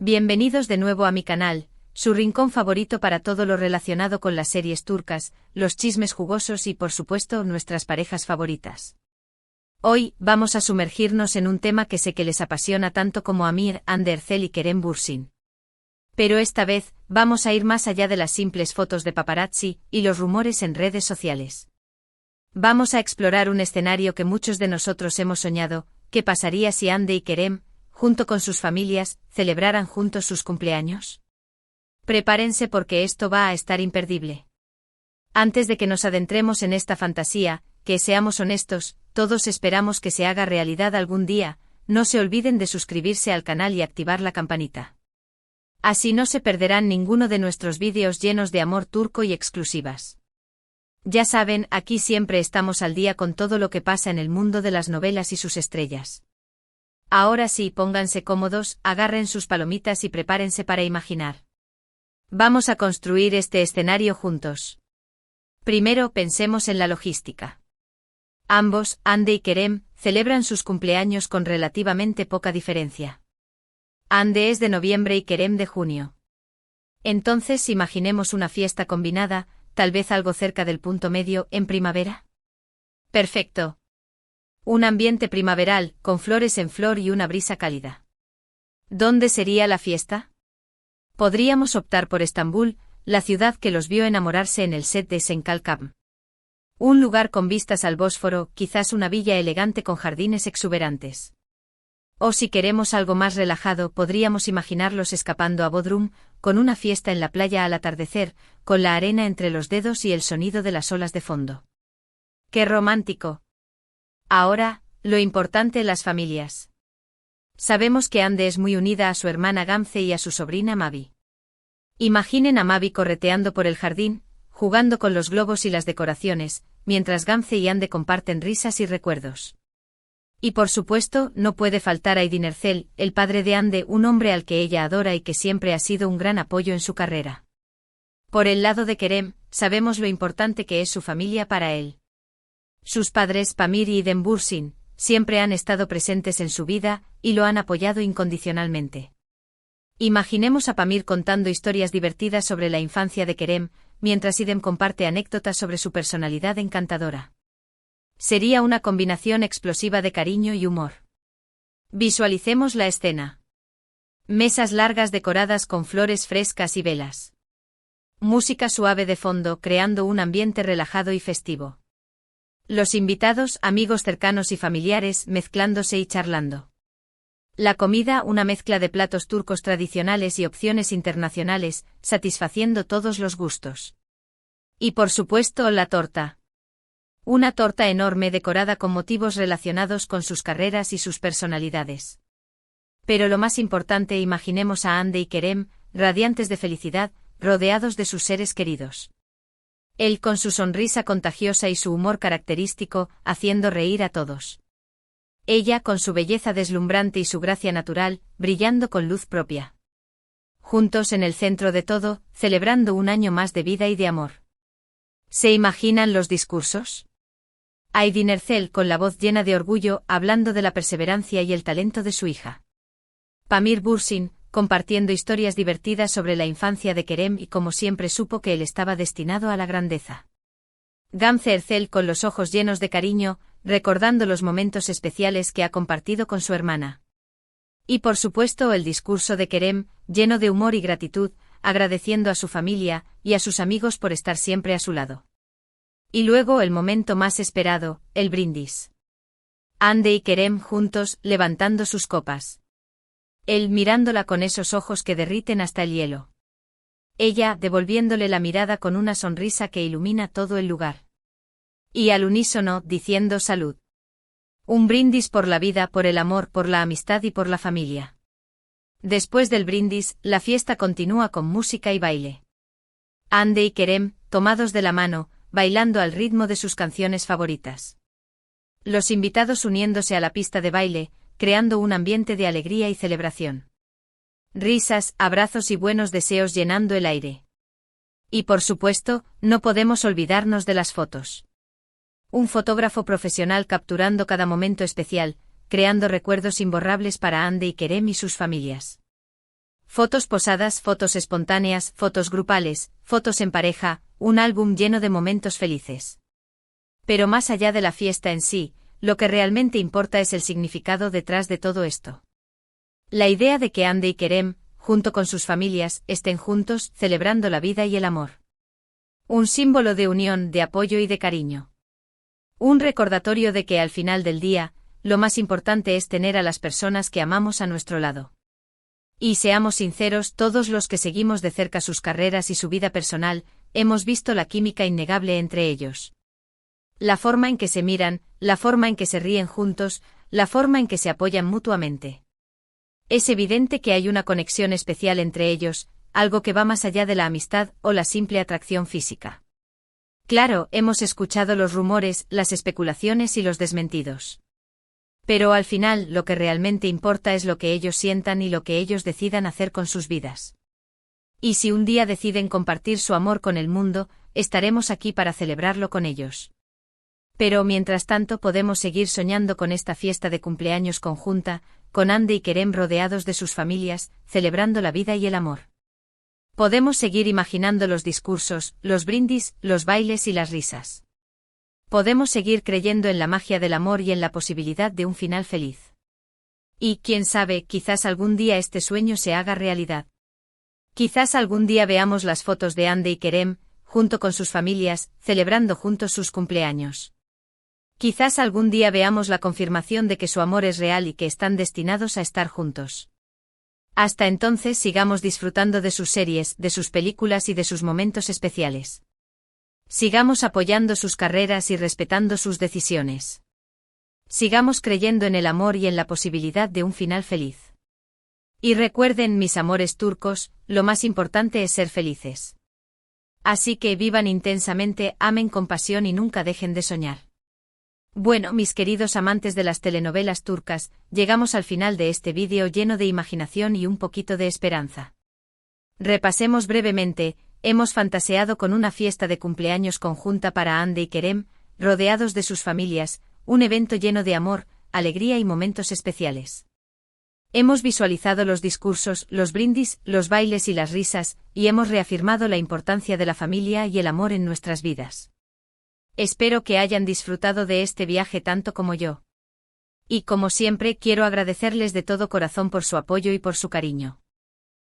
Bienvenidos de nuevo a mi canal, su rincón favorito para todo lo relacionado con las series turcas, los chismes jugosos y por supuesto nuestras parejas favoritas. Hoy vamos a sumergirnos en un tema que sé que les apasiona tanto como a mí, Hande Erçel y Kerem Bürsin. Pero esta vez vamos a ir más allá de las simples fotos de paparazzi y los rumores en redes sociales. Vamos a explorar un escenario que muchos de nosotros hemos soñado. ¿Qué pasaría si Hande y Kerem, junto con sus familias, celebraran juntos sus cumpleaños? Prepárense porque esto va a estar imperdible. Antes de que nos adentremos en esta fantasía, que seamos honestos, todos esperamos que se haga realidad algún día. No se olviden de suscribirse al canal y activar la campanita. Así no se perderán ninguno de nuestros vídeos llenos de amor turco y exclusivas. Ya saben, aquí siempre estamos al día con todo lo que pasa en el mundo de las novelas y sus estrellas. Ahora sí, pónganse cómodos, agarren sus palomitas y prepárense para imaginar. Vamos a construir este escenario juntos. Primero pensemos en la logística. Ambos, Hande y Kerem, celebran sus cumpleaños con relativamente poca diferencia. Hande es de noviembre y Kerem de junio. Entonces imaginemos una fiesta combinada, tal vez algo cerca del punto medio, en primavera. Perfecto. Un ambiente primaveral, con flores en flor y una brisa cálida. ¿Dónde sería la fiesta? Podríamos optar por Estambul, la ciudad que los vio enamorarse en el set de Senkalkam. Un lugar con vistas al Bósforo, quizás una villa elegante con jardines exuberantes. O si queremos algo más relajado, podríamos imaginarlos escapando a Bodrum, con una fiesta en la playa al atardecer, con la arena entre los dedos y el sonido de las olas de fondo. ¡Qué romántico! Ahora, lo importante, las familias. Sabemos que Hande es muy unida a su hermana Gamze y a su sobrina Mavi. Imaginen a Mavi correteando por el jardín, jugando con los globos y las decoraciones, mientras Gamze y Hande comparten risas y recuerdos. Y por supuesto, no puede faltar Aydin Erçel, el padre de Hande, un hombre al que ella adora y que siempre ha sido un gran apoyo en su carrera. Por el lado de Kerem, sabemos lo importante que es su familia para él. Sus padres, Pamir y Idem Bürsin, siempre han estado presentes en su vida y lo han apoyado incondicionalmente. Imaginemos a Pamir contando historias divertidas sobre la infancia de Kerem, mientras Idem comparte anécdotas sobre su personalidad encantadora. Sería una combinación explosiva de cariño y humor. Visualicemos la escena. Mesas largas decoradas con flores frescas y velas. Música suave de fondo, creando un ambiente relajado y festivo. Los invitados, amigos cercanos y familiares, mezclándose y charlando. La comida, una mezcla de platos turcos tradicionales y opciones internacionales, satisfaciendo todos los gustos. Y por supuesto, la torta. Una torta enorme decorada con motivos relacionados con sus carreras y sus personalidades. Pero lo más importante, imaginemos a Hande y Kerem, radiantes de felicidad, rodeados de sus seres queridos. Él con su sonrisa contagiosa y su humor característico, haciendo reír a todos. Ella con su belleza deslumbrante y su gracia natural, brillando con luz propia. Juntos en el centro de todo, celebrando un año más de vida y de amor. ¿Se imaginan los discursos? Aydin Erçel con la voz llena de orgullo, hablando de la perseverancia y el talento de su hija. Pamir Bürsin, compartiendo historias divertidas sobre la infancia de Kerem y como siempre supo que él estaba destinado a la grandeza. Gamze Erçel con los ojos llenos de cariño, recordando los momentos especiales que ha compartido con su hermana. Y por supuesto el discurso de Kerem, lleno de humor y gratitud, agradeciendo a su familia y a sus amigos por estar siempre a su lado. Y luego el momento más esperado, el brindis. Hande y Kerem juntos, levantando sus copas. Él mirándola con esos ojos que derriten hasta el hielo. Ella devolviéndole la mirada con una sonrisa que ilumina todo el lugar. Y al unísono, diciendo salud. Un brindis por la vida, por el amor, por la amistad y por la familia. Después del brindis, la fiesta continúa con música y baile. Hande y Kerem, tomados de la mano, bailando al ritmo de sus canciones favoritas. Los invitados uniéndose a la pista de baile, creando un ambiente de alegría y celebración. Risas, abrazos y buenos deseos llenando el aire. Y por supuesto, no podemos olvidarnos de las fotos. Un fotógrafo profesional capturando cada momento especial, creando recuerdos imborrables para Hande y Kerem y sus familias. Fotos posadas, fotos espontáneas, fotos grupales, fotos en pareja, un álbum lleno de momentos felices. Pero más allá de la fiesta en sí, lo que realmente importa es el significado detrás de todo esto. La idea de que Andy y Kerem, junto con sus familias, estén juntos, celebrando la vida y el amor. Un símbolo de unión, de apoyo y de cariño. Un recordatorio de que al final del día, lo más importante es tener a las personas que amamos a nuestro lado. Y seamos sinceros, todos los que seguimos de cerca sus carreras y su vida personal, hemos visto la química innegable entre ellos. La forma en que se miran, la forma en que se ríen juntos, la forma en que se apoyan mutuamente. Es evidente que hay una conexión especial entre ellos, algo que va más allá de la amistad o la simple atracción física. Claro, hemos escuchado los rumores, las especulaciones y los desmentidos. Pero al final, lo que realmente importa es lo que ellos sientan y lo que ellos decidan hacer con sus vidas. Y si un día deciden compartir su amor con el mundo, estaremos aquí para celebrarlo con ellos. Pero mientras tanto podemos seguir soñando con esta fiesta de cumpleaños conjunta, con Andy y Kerem rodeados de sus familias, celebrando la vida y el amor. Podemos seguir imaginando los discursos, los brindis, los bailes y las risas. Podemos seguir creyendo en la magia del amor y en la posibilidad de un final feliz. Y, quién sabe, quizás algún día este sueño se haga realidad. Quizás algún día veamos las fotos de Andy y Kerem, junto con sus familias, celebrando juntos sus cumpleaños. Quizás algún día veamos la confirmación de que su amor es real y que están destinados a estar juntos. Hasta entonces sigamos disfrutando de sus series, de sus películas y de sus momentos especiales. Sigamos apoyando sus carreras y respetando sus decisiones. Sigamos creyendo en el amor y en la posibilidad de un final feliz. Y recuerden, mis amores turcos, lo más importante es ser felices. Así que vivan intensamente, amen con pasión y nunca dejen de soñar. Bueno, mis queridos amantes de las telenovelas turcas, llegamos al final de este vídeo lleno de imaginación y un poquito de esperanza. Repasemos brevemente, hemos fantaseado con una fiesta de cumpleaños conjunta para Andy y Kerem, rodeados de sus familias, un evento lleno de amor, alegría y momentos especiales. Hemos visualizado los discursos, los brindis, los bailes y las risas, y hemos reafirmado la importancia de la familia y el amor en nuestras vidas. Espero que hayan disfrutado de este viaje tanto como yo. Y como siempre, quiero agradecerles de todo corazón por su apoyo y por su cariño.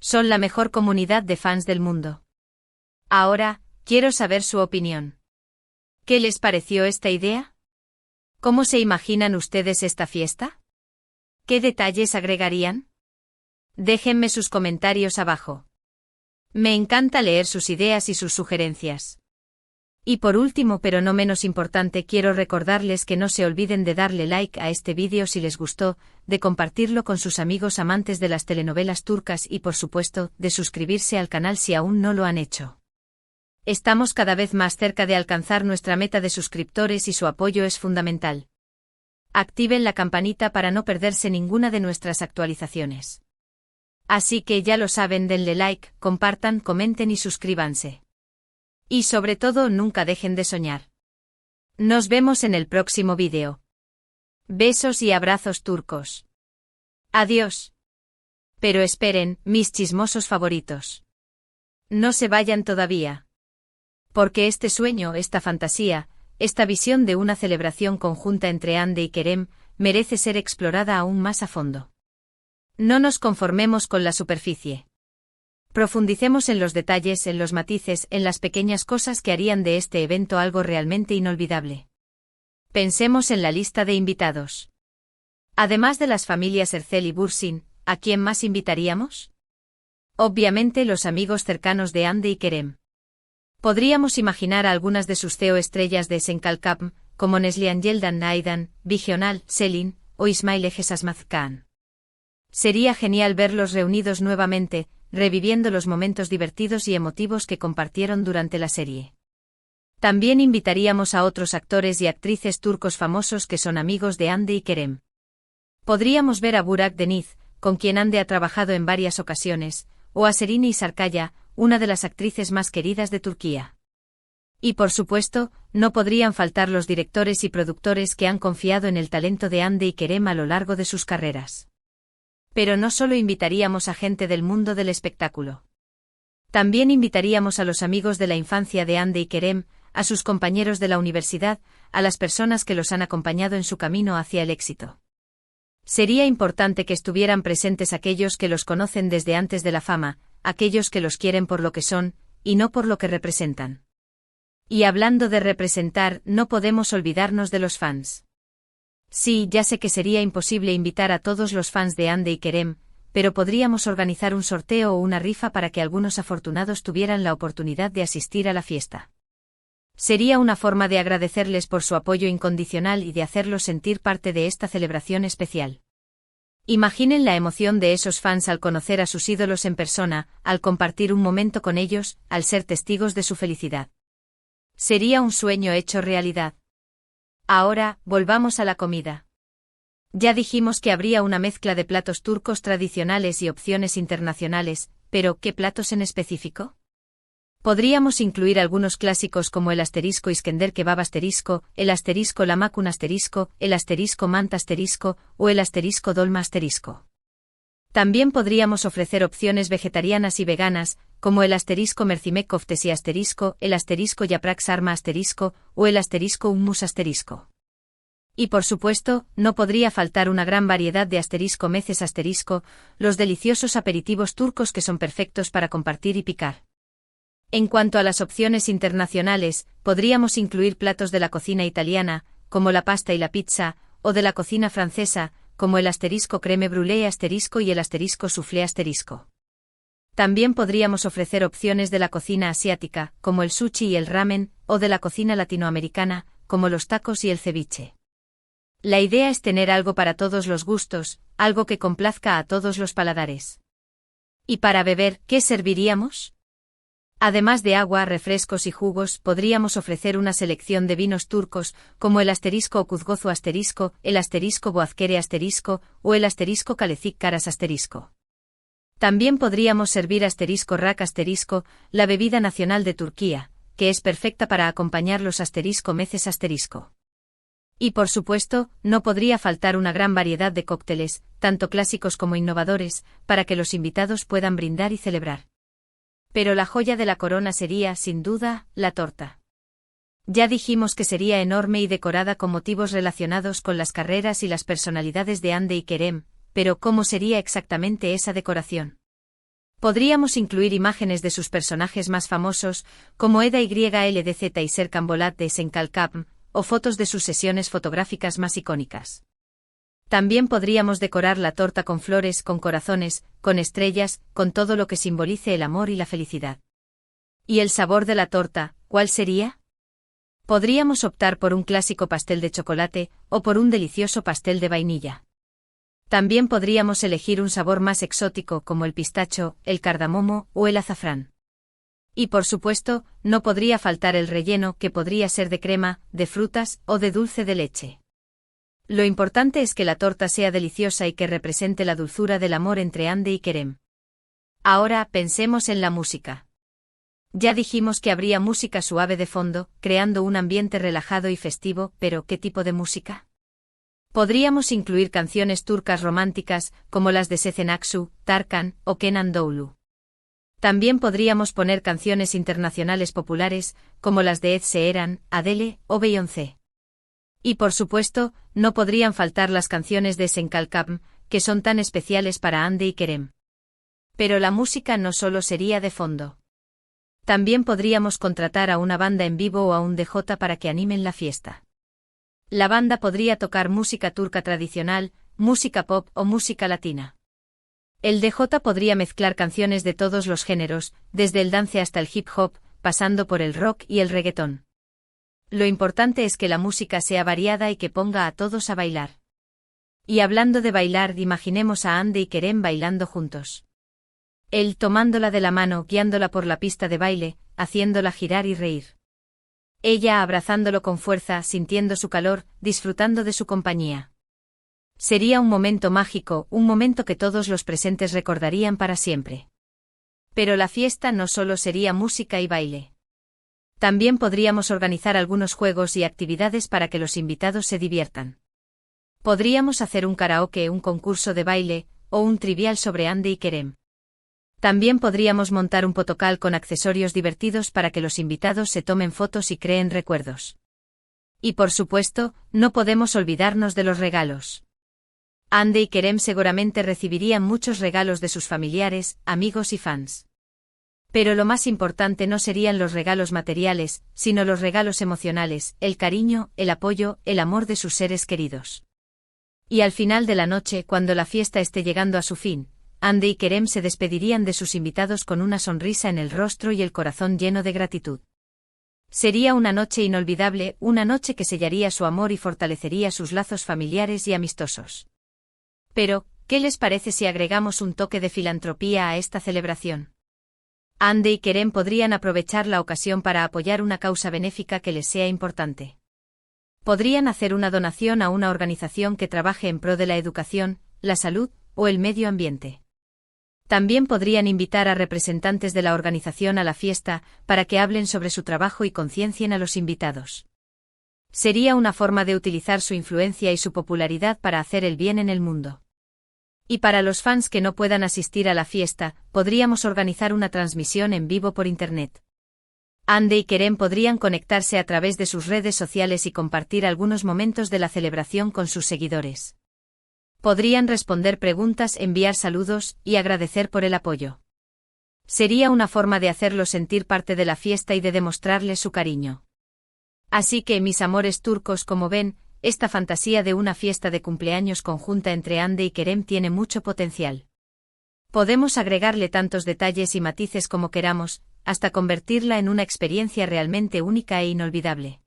Son la mejor comunidad de fans del mundo. Ahora, quiero saber su opinión. ¿Qué les pareció esta idea? ¿Cómo se imaginan ustedes esta fiesta? ¿Qué detalles agregarían? Déjenme sus comentarios abajo. Me encanta leer sus ideas y sus sugerencias. Y por último, pero no menos importante, quiero recordarles que no se olviden de darle like a este vídeo si les gustó, de compartirlo con sus amigos amantes de las telenovelas turcas y por supuesto, de suscribirse al canal si aún no lo han hecho. Estamos cada vez más cerca de alcanzar nuestra meta de suscriptores y su apoyo es fundamental. Activen la campanita para no perderse ninguna de nuestras actualizaciones. Así que ya lo saben, denle like, compartan, comenten y suscríbanse. Y sobre todo, nunca dejen de soñar. Nos vemos en el próximo vídeo. Besos y abrazos turcos. Adiós. Pero esperen, mis chismosos favoritos. No se vayan todavía. Porque este sueño, esta fantasía, esta visión de una celebración conjunta entre Andy y Kerem, merece ser explorada aún más a fondo. No nos conformemos con la superficie. Profundicemos en los detalles, en los matices, en las pequeñas cosas que harían de este evento algo realmente inolvidable. Pensemos en la lista de invitados. Además de las familias Ercel y Bursin, ¿a quién más invitaríamos? Obviamente los amigos cercanos de Andy y Kerem. Podríamos imaginar a algunas de sus CEO estrellas de Senkalkapm, como Neslihan Yeldan Naidan, Vigional, Selin, o Ismail Egesasmaz Khan. Sería genial verlos reunidos nuevamente, reviviendo los momentos divertidos y emotivos que compartieron durante la serie. También invitaríamos a otros actores y actrices turcos famosos que son amigos de Andy y Kerem. Podríamos ver a Burak Deniz, con quien Andy ha trabajado en varias ocasiones, o a Serini Sarkaya, una de las actrices más queridas de Turquía. Y por supuesto, no podrían faltar los directores y productores que han confiado en el talento de Andy y Kerem a lo largo de sus carreras. Pero no solo invitaríamos a gente del mundo del espectáculo. También invitaríamos a los amigos de la infancia de Hande y Kerem, a sus compañeros de la universidad, a las personas que los han acompañado en su camino hacia el éxito. Sería importante que estuvieran presentes aquellos que los conocen desde antes de la fama, aquellos que los quieren por lo que son, y no por lo que representan. Y hablando de representar, no podemos olvidarnos de los fans. Sí, ya sé que sería imposible invitar a todos los fans de Hande y Kerem, pero podríamos organizar un sorteo o una rifa para que algunos afortunados tuvieran la oportunidad de asistir a la fiesta. Sería una forma de agradecerles por su apoyo incondicional y de hacerlos sentir parte de esta celebración especial. Imaginen la emoción de esos fans al conocer a sus ídolos en persona, al compartir un momento con ellos, al ser testigos de su felicidad. Sería un sueño hecho realidad. Ahora, volvamos a la comida. Ya dijimos que habría una mezcla de platos turcos tradicionales y opciones internacionales, pero ¿qué platos en específico? Podríamos incluir algunos clásicos como el asterisco Iskender kebab asterisco, el asterisco lahmacun asterisco, el asterisco mant asterisco, o el asterisco dolma asterisco. También podríamos ofrecer opciones vegetarianas y veganas, como el asterisco mercimek koftesi asterisco, el asterisco yaprak sarma asterisco, o el asterisco hummus asterisco. Y por supuesto, no podría faltar una gran variedad de asterisco meces asterisco, los deliciosos aperitivos turcos que son perfectos para compartir y picar. En cuanto a las opciones internacionales, podríamos incluir platos de la cocina italiana, como la pasta y la pizza, o de la cocina francesa, como el asterisco crème brûlée asterisco y el asterisco soufflé asterisco. También podríamos ofrecer opciones de la cocina asiática, como el sushi y el ramen, o de la cocina latinoamericana, como los tacos y el ceviche. La idea es tener algo para todos los gustos, algo que complazca a todos los paladares. ¿Y para beber, qué serviríamos? Además de agua, refrescos y jugos, podríamos ofrecer una selección de vinos turcos, como el asterisco okuzgozu asterisco, el asterisco boazkere asterisco, o el asterisco kalecik karas asterisco. También podríamos servir asterisco rak asterisco, la bebida nacional de Turquía, que es perfecta para acompañar los asterisco meces asterisco. Y por supuesto, no podría faltar una gran variedad de cócteles, tanto clásicos como innovadores, para que los invitados puedan brindar y celebrar. Pero la joya de la corona sería, sin duda, la torta. Ya dijimos que sería enorme y decorada con motivos relacionados con las carreras y las personalidades de Hande y Kerem, pero ¿cómo sería exactamente esa decoración? Podríamos incluir imágenes de sus personajes más famosos, como Eda YLDZ y Serkan Bolat de Senkalkapm, o fotos de sus sesiones fotográficas más icónicas. También podríamos decorar la torta con flores, con corazones, con estrellas, con todo lo que simbolice el amor y la felicidad. ¿Y el sabor de la torta, cuál sería? Podríamos optar por un clásico pastel de chocolate, o por un delicioso pastel de vainilla. También podríamos elegir un sabor más exótico como el pistacho, el cardamomo o el azafrán. Y por supuesto, no podría faltar el relleno, que podría ser de crema, de frutas o de dulce de leche. Lo importante es que la torta sea deliciosa y que represente la dulzura del amor entre Hande y Kerem. Ahora, pensemos en la música. Ya dijimos que habría música suave de fondo, creando un ambiente relajado y festivo, pero ¿qué tipo de música? Podríamos incluir canciones turcas románticas, como las de Sezen Aksu, Tarkan o Kenan Doğulu. También podríamos poner canciones internacionales populares, como las de Ed Sheeran, Adele o Beyoncé. Y por supuesto, no podrían faltar las canciones de Senkalkapm, que son tan especiales para Hande y Kerem. Pero la música no solo sería de fondo. También podríamos contratar a una banda en vivo o a un DJ para que animen la fiesta. La banda podría tocar música turca tradicional, música pop o música latina. El DJ podría mezclar canciones de todos los géneros, desde el dance hasta el hip hop, pasando por el rock y el reggaetón. Lo importante es que la música sea variada y que ponga a todos a bailar. Y hablando de bailar, imaginemos a Hande y Kerem bailando juntos. Él tomándola de la mano, guiándola por la pista de baile, haciéndola girar y reír. Ella abrazándolo con fuerza, sintiendo su calor, disfrutando de su compañía. Sería un momento mágico, un momento que todos los presentes recordarían para siempre. Pero la fiesta no solo sería música y baile. También podríamos organizar algunos juegos y actividades para que los invitados se diviertan. Podríamos hacer un karaoke, un concurso de baile, o un trivial sobre Hande y Kerem. También podríamos montar un photocall con accesorios divertidos para que los invitados se tomen fotos y creen recuerdos. Y por supuesto, no podemos olvidarnos de los regalos. Hande y Kerem seguramente recibirían muchos regalos de sus familiares, amigos y fans. Pero lo más importante no serían los regalos materiales, sino los regalos emocionales, el cariño, el apoyo, el amor de sus seres queridos. Y al final de la noche, cuando la fiesta esté llegando a su fin, Hande y Kerem se despedirían de sus invitados con una sonrisa en el rostro y el corazón lleno de gratitud. Sería una noche inolvidable, una noche que sellaría su amor y fortalecería sus lazos familiares y amistosos. Pero, ¿qué les parece si agregamos un toque de filantropía a esta celebración? Hande y Kerem podrían aprovechar la ocasión para apoyar una causa benéfica que les sea importante. Podrían hacer una donación a una organización que trabaje en pro de la educación, la salud o el medio ambiente. También podrían invitar a representantes de la organización a la fiesta para que hablen sobre su trabajo y conciencien a los invitados. Sería una forma de utilizar su influencia y su popularidad para hacer el bien en el mundo. Y para los fans que no puedan asistir a la fiesta, podríamos organizar una transmisión en vivo por Internet. Hande y Kerem podrían conectarse a través de sus redes sociales y compartir algunos momentos de la celebración con sus seguidores. Podrían responder preguntas, enviar saludos y agradecer por el apoyo. Sería una forma de hacerlos sentir parte de la fiesta y de demostrarles su cariño. Así que, mis amores turcos, como ven, esta fantasía de una fiesta de cumpleaños conjunta entre Hande y Kerem tiene mucho potencial. Podemos agregarle tantos detalles y matices como queramos, hasta convertirla en una experiencia realmente única e inolvidable.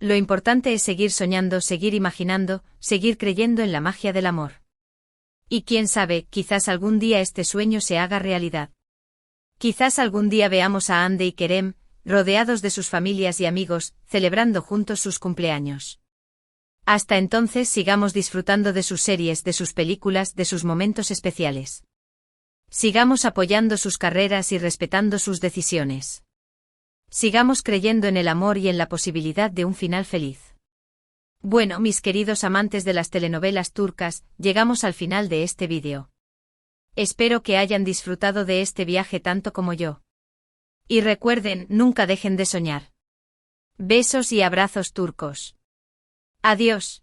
Lo importante es seguir soñando, seguir imaginando, seguir creyendo en la magia del amor. Y quién sabe, quizás algún día este sueño se haga realidad. Quizás algún día veamos a Hande y Kerem, rodeados de sus familias y amigos, celebrando juntos sus cumpleaños. Hasta entonces sigamos disfrutando de sus series, de sus películas, de sus momentos especiales. Sigamos apoyando sus carreras y respetando sus decisiones. Sigamos creyendo en el amor y en la posibilidad de un final feliz. Bueno, mis queridos amantes de las telenovelas turcas, llegamos al final de este vídeo. Espero que hayan disfrutado de este viaje tanto como yo. Y recuerden, nunca dejen de soñar. Besos y abrazos turcos. Adiós.